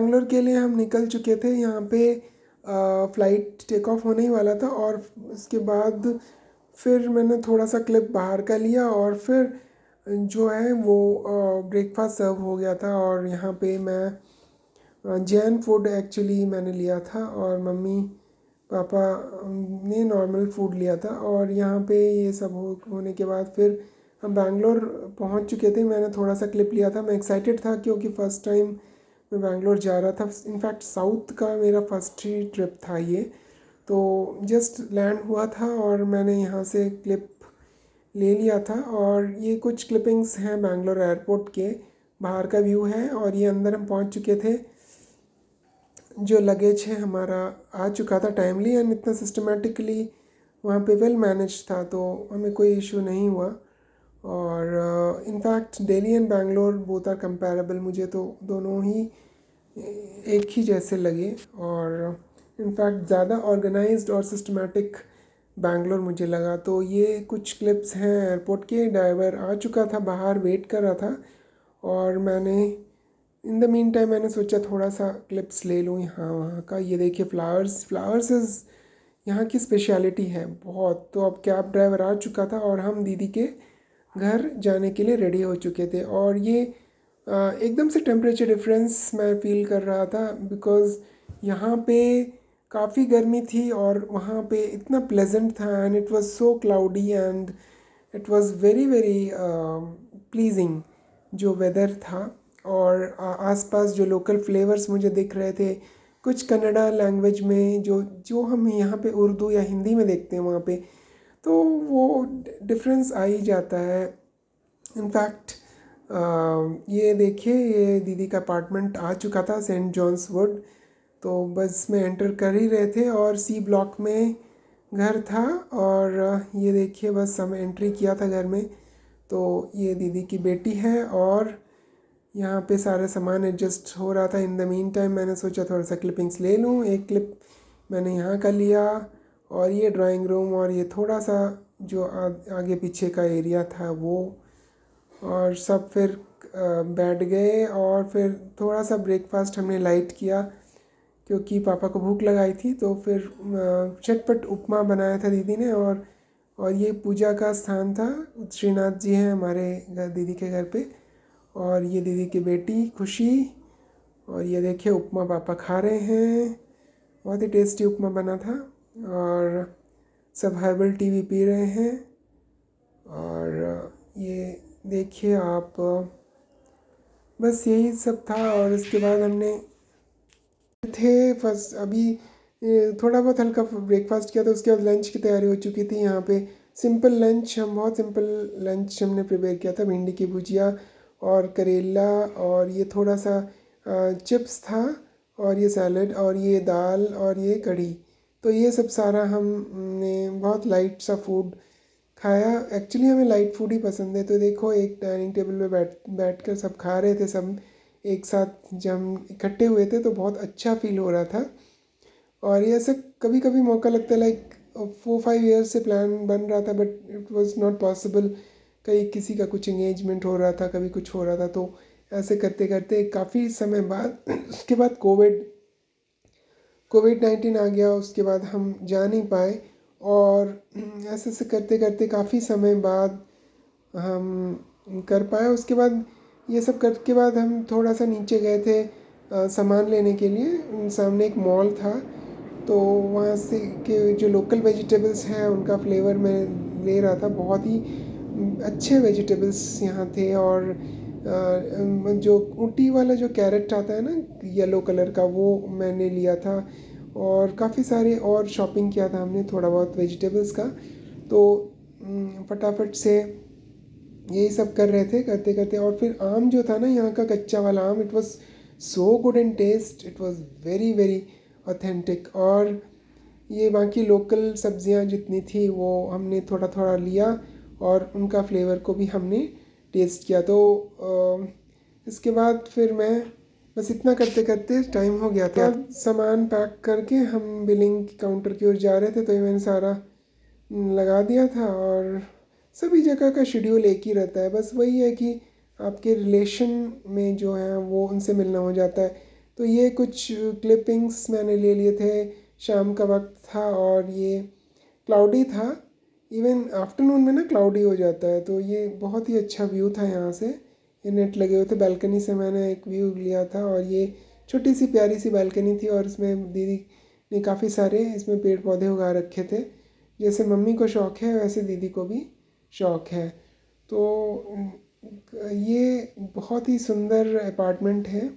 बैंगलोर के लिए हम निकल चुके थे। यहाँ पे फ़्लाइट टेक ऑफ होने ही वाला था और उसके बाद फिर मैंने थोड़ा सा क्लिप बाहर का लिया और फिर जो है वो ब्रेकफास्ट सर्व हो गया था। और यहाँ पे मैं जैन फूड एक्चुअली मैंने लिया था और मम्मी पापा ने नॉर्मल फूड लिया था। और यहाँ पे ये सब होने के बाद फिर हम बैंगलोर पहुँच चुके थे। मैंने थोड़ा सा क्लिप लिया था। मैं एक्साइटेड था क्योंकि फ़र्स्ट टाइम मैं बैंगलोर जा रहा था। इनफैक्ट साउथ का मेरा फर्स्ट ही ट्रिप था ये। तो जस्ट लैंड हुआ था और मैंने यहाँ से क्लिप ले लिया था। और ये कुछ क्लिपिंग्स हैं बैंगलोर एयरपोर्ट के बाहर का व्यू है। और ये अंदर हम पहुँच चुके थे। जो लगेज है हमारा आ चुका था टाइमली एंड इतना सिस्टमेटिकली वहाँ पे वेल मैनेज था, तो हमें कोई इशू नहीं हुआ। और in fact Delhi and Bangalore both are comparable. मुझे तो दोनों ही एक ही जैसे लगे। और इनफैक्ट ज़्यादा ऑर्गेनाइज्ड और सिस्टमेटिक बैंगलोर मुझे लगा। तो ये कुछ क्लिप्स हैं एयरपोर्ट के। ड्राइवर आ चुका था, बाहर वेट कर रहा था और मैंने इन द मीन टाइम मैंने सोचा थोड़ा सा क्लिप्स ले लूँ यहाँ वहाँ का। ये देखिए फ्लावर्स इज़ यहाँ की स्पेशलिटी है बहुत। तो अब कैब ड्राइवर आ चुका था और हम दीदी के घर जाने के लिए रेडी हो चुके थे। और ये एकदम से टेम्परेचर डिफरेंस मैं फ़ील कर रहा था बिकॉज़ यहाँ पे काफ़ी गर्मी थी और वहाँ पे इतना प्लेजेंट था and it was so cloudy and it was very very pleasing जो वेदर था। और आसपास जो लोकल फ्लेवर्स मुझे दिख रहे थे कुछ कन्नड़ा लैंग्वेज में, जो जो हम यहाँ पे उर्दू या हिंदी में देखते हैं वहाँ पे, तो वो डिफरेंस आ ही जाता है। इनफैक्ट ये देखिए ये दीदी का अपार्टमेंट आ चुका था, सेंट जॉन्स वुड। तो बस में एंटर कर ही रहे थे और सी ब्लॉक में घर था। और ये देखिए बस हम एंट्री किया था घर में। तो ये दीदी की बेटी है और यहाँ पे सारे सामान एडजस्ट हो रहा था। इन द मीन टाइम मैंने सोचा थोड़ा सा क्लिपिंग्स ले लूँ। एक क्लिप मैंने यहाँ का लिया और ये ड्राइंग रूम और ये थोड़ा सा जो आगे पीछे का एरिया था वो। और सब फिर बैठ गए और फिर थोड़ा सा ब्रेकफास्ट हमने लाइट किया क्योंकि पापा को भूख लगाई थी। तो फिर चटपट उपमा बनाया था दीदी ने। और ये पूजा का स्थान था। श्रीनाथ जी हैं हमारे घर दीदी के घर पे। और ये दीदी की बेटी खुशी। और ये देखिए उपमा पापा खा रहे हैं। बहुत ही टेस्टी उपमा बना था। और सब हर्बल टी भी पी रहे हैं। और ये देखिए आप, बस यही सब था। और इसके बाद हमने थे फर्स्ट अभी थोड़ा बहुत हल्का ब्रेकफास्ट किया था। उसके बाद लंच की तैयारी हो चुकी थी। यहाँ पे सिंपल लंच, हम बहुत सिंपल लंच हमने प्रिपेयर किया था। भिंडी की भुजिया और करेला और ये थोड़ा सा चिप्स था और ये सैलड और ये दाल और ये कढ़ी। तो ये सब सारा हमने बहुत लाइट सा फूड खाया। एक्चुअली हमें लाइट फूड ही पसंद है। तो देखो एक डाइनिंग टेबल पे बैठ कर सब खा रहे थे। सब एक साथ जब हम इकट्ठे हुए थे तो बहुत अच्छा फील हो रहा था। और ये ऐसा कभी कभी मौका लगता है लाइक 4-5 ईयर्स से प्लान बन रहा था but it was not possible. कहीं किसी का कुछ एंगेजमेंट हो रहा था, कभी कुछ हो रहा था। तो ऐसे करते करते काफ़ी समय बाद उसके बाद कोविड-19 आ गया। उसके बाद हम जा नहीं पाए। और ऐसे ऐसे करते करते काफ़ी समय बाद हम कर पाए। उसके बाद ये सब करके बाद हम थोड़ा सा नीचे गए थे सामान लेने के लिए। सामने एक मॉल था तो वहाँ से के जो लोकल वेजिटेबल्स हैं उनका फ्लेवर मैं ले रहा था। बहुत ही अच्छे वेजिटेबल्स यहाँ थे। और जो ऊटी वाला जो कैरेट आता है ना येलो कलर का, वो मैंने लिया था। और काफ़ी सारे और शॉपिंग किया था हमने थोड़ा बहुत वेजिटेबल्स का। तो फटाफट से यही सब कर रहे थे करते करते। और फिर आम जो था ना यहाँ का कच्चा वाला आम, it was so good in taste, it was very very authentic. और ये बाकी लोकल सब्जियां जितनी थी वो हमने थोड़ा थोड़ा लिया और उनका फ्लेवर को भी हमने टेस्ट किया। तो इसके बाद फिर मैं बस इतना करते करते टाइम हो गया था। सामान पैक करके हम बिलिंग काउंटर की ओर जा रहे थे तो ये मैंने सारा लगा दिया था। और सभी जगह का शेड्यूल एक ही रहता है, बस वही है कि आपके रिलेशन में जो है वो उनसे मिलना हो जाता है। तो ये कुछ क्लिपिंग्स मैंने ले लिए थे। शाम का वक्त था और ये क्लाउडी था, इवन आफ्टरनून में ना क्लाउडी हो जाता है। तो ये बहुत ही अच्छा व्यू था यहाँ से, ये नेट लगे हुए थे, बालकनी से मैंने एक व्यू लिया था। और ये छोटी सी प्यारी सी बालकनी थी और इसमें दीदी ने काफ़ी सारे इसमें पेड़ पौधे उगा रखे थे। जैसे मम्मी को शौक़ है वैसे दीदी को भी शौक़ है। तो ये बहुत ही सुंदर अपार्टमेंट है।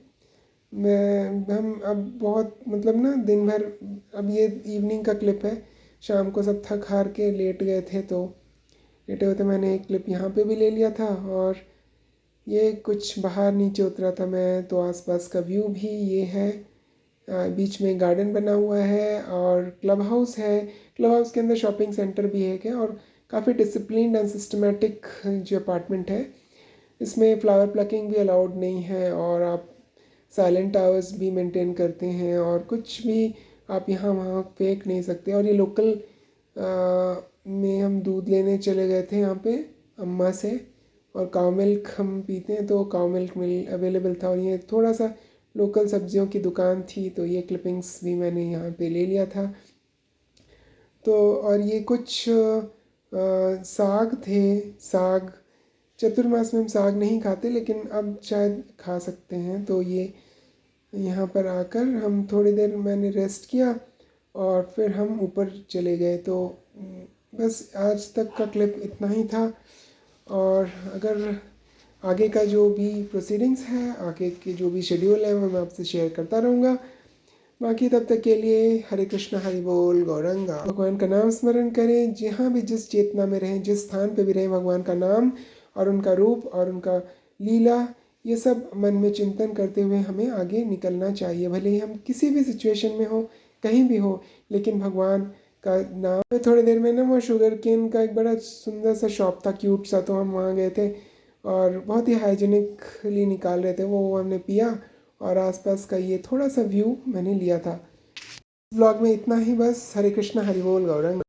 मैं हम अब बहुत मतलब ना दिन भर, अब ये इवनिंग का क्लिप है, शाम को सब थक हार के लेट गए थे, तो लेटे हुए थे, मैंने एक क्लिप यहाँ पे भी ले लिया था। और ये कुछ बाहर नीचे उतरा था मैं, तो आसपास का व्यू भी ये है। बीच में गार्डन बना हुआ है और क्लब हाउस है। क्लब हाउस के अंदर शॉपिंग सेंटर भी है क्या, और काफ़ी डिसिप्लिन्ड एंड सिस्टमेटिक जो अपार्टमेंट है। इसमें फ्लावर प्लकिंग भी अलाउड नहीं है और आप साइलेंट आवर्स भी मेंटेन करते हैं और कुछ भी आप यहाँ वहाँ फेंक नहीं सकते। और ये लोकल में हम दूध लेने चले गए थे यहाँ पे अम्मा से, और काउ मिल्क हम पीते हैं, तो काउ मिल्क मिल अवेलेबल था। और ये थोड़ा सा लोकल सब्जियों की दुकान थी, तो ये क्लिपिंग्स भी मैंने यहाँ पे ले लिया था। तो और ये कुछ साग थे। साग चतुर्मास में हम साग नहीं खाते, लेकिन अब शायद खा सकते हैं। तो ये यहाँ पर आकर हम थोड़ी देर मैंने रेस्ट किया और फिर हम ऊपर चले गए। तो बस आज तक का क्लिप इतना ही था। और अगर आगे का जो भी प्रोसीडिंग्स है, आगे के जो भी शेड्यूल है, वो मैं आपसे शेयर करता रहूँगा। बाकी तब तक के लिए हरे कृष्णा हरि बोल गौरंगा। भगवान का नाम स्मरण करें, जहाँ भी जिस चेतना में रहें, जिस स्थान पे भी रहें, भगवान का नाम और उनका रूप और उनका लीला, ये सब मन में चिंतन करते हुए हमें आगे निकलना चाहिए। भले ही हम किसी भी सिचुएशन में हो, कहीं भी हो, लेकिन भगवान का नाम। थोड़ी देर में ना वो शुगर केन का एक बड़ा सुंदर सा शॉप था, क्यूट सा, तो हम वहाँ गए थे और बहुत ही हाइजीनिकली निकाल रहे थे वो हमने पिया। और आसपास का ये थोड़ा सा व्यू मैंने लिया था। ब्लॉग में इतना ही बस। हरे कृष्णा हरि बोल गौरंग।